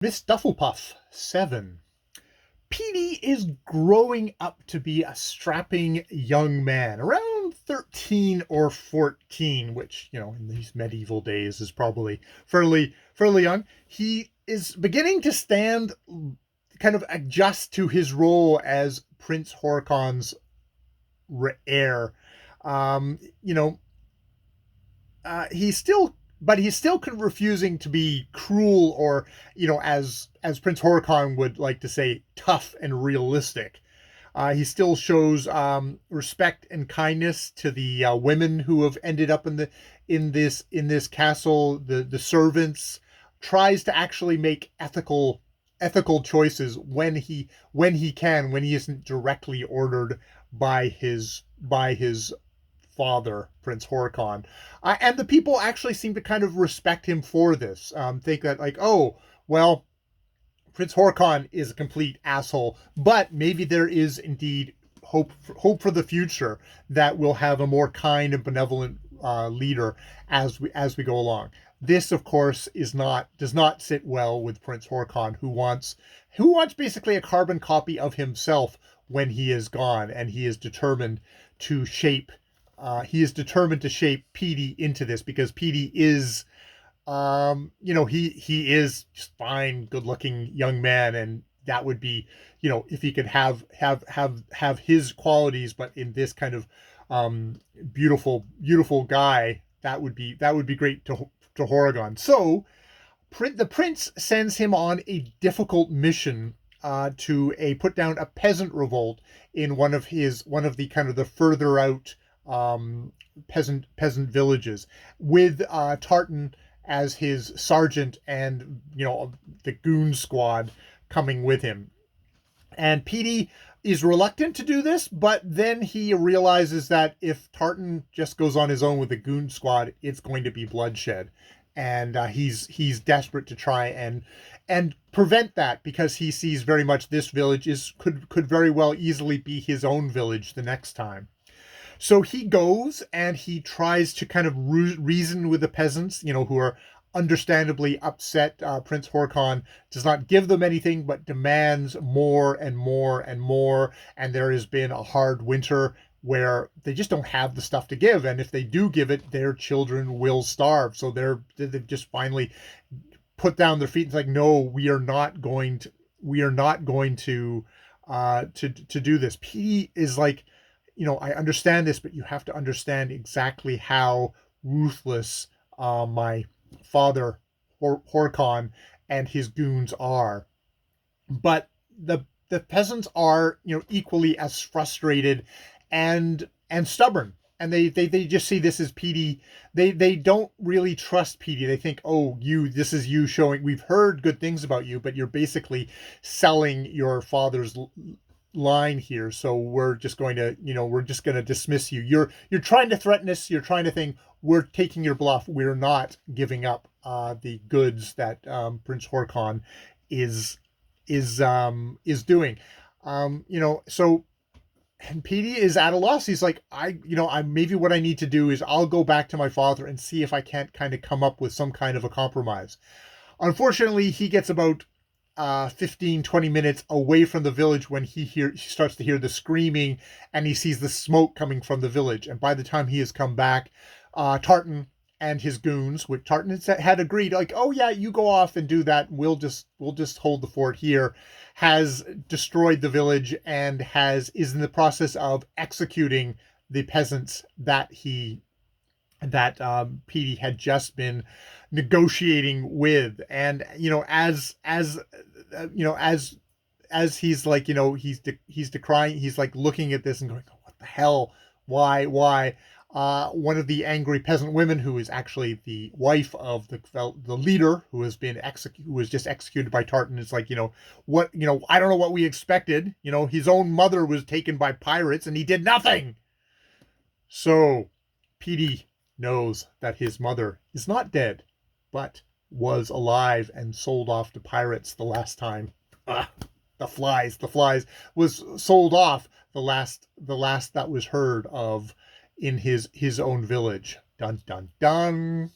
Miss Dfflpff, 7. Petey is growing up to be a strapping young man, around 13 or 14, which, in these medieval days is probably fairly young. He is beginning to kind of adjust to his role as Prince Horkon's heir. Um, you know, he's still but he's still refusing to be cruel or, as Prince Horikon would like to say, tough and realistic. He still shows respect and kindness to the women who have ended up in this castle. The servants, tries to actually make ethical choices when he isn't directly ordered by his father, Prince Horikon. And the people actually seem to kind of respect him for this. Think that, like, oh, well, Prince Horikon is a complete asshole, but maybe there is indeed hope for the future that we'll have a more kind and benevolent leader as we go along. This, of course, does not sit well with Prince Horikon, who wants basically a carbon copy of himself when he is gone, and he is determined to shape Petey into this, because Petey is, he is just fine, good-looking young man, and that would be, if he could have his qualities, but in this kind of beautiful guy, that would be great to Horrigan. So the prince sends him on a difficult mission to put down a peasant revolt in one of the kind of the further out peasant villages, with Tartan as his sergeant, and the goon squad coming with him. And Petey is reluctant to do this, but then he realizes that if Tartan just goes on his own with the goon squad, it's going to be bloodshed, and he's desperate to try and prevent that, because he sees very much this village could very well easily be his own village the next time. So he goes and he tries to kind of reason with the peasants, who are understandably upset. Prince Horikon does not give them anything, but demands more and more and more. And there has been a hard winter where they just don't have the stuff to give. And if they do give it, their children will starve. So they've just finally put down their feet. It's like, no, we are not going to do this. Petey is like, I understand this, but you have to understand exactly how ruthless my father, Horikon, and his goons are. But the peasants are, equally as frustrated and stubborn. And they just see this as Petey. They don't really trust Petey. They think, oh, this is you showing, we've heard good things about you, but you're basically selling your father's line here, so we're just going to dismiss you. You're trying to threaten us. You're trying to think we're taking your bluff. We're not giving up the goods that Prince Horikon is doing. So, and Petey is at a loss. He's like, I maybe what I need to do is I'll go back to my father and see if I can't kind of come up with some kind of a compromise. Unfortunately, he gets about 15-20 minutes away from the village when he starts to hear the screaming, and he sees the smoke coming from the village. And by the time he has come back, Tartan and his goons, which Tartan had agreed, like, oh yeah, you go off and do that, we'll just hold the fort here, has destroyed the village and is in the process of executing the peasants that Petey had just been negotiating with. And as he's like, he's decrying, he's like looking at this and going, oh, what the hell, why one of the angry peasant women, who is actually the wife of the leader who was just executed by Tartan, is like, what, I don't know what we expected. His own mother was taken by pirates and he did nothing. So Petey knows that his mother is not dead, but was alive and sold off to pirates the last time. The flies was sold off the last that was heard of in his own village. Dun dun dun.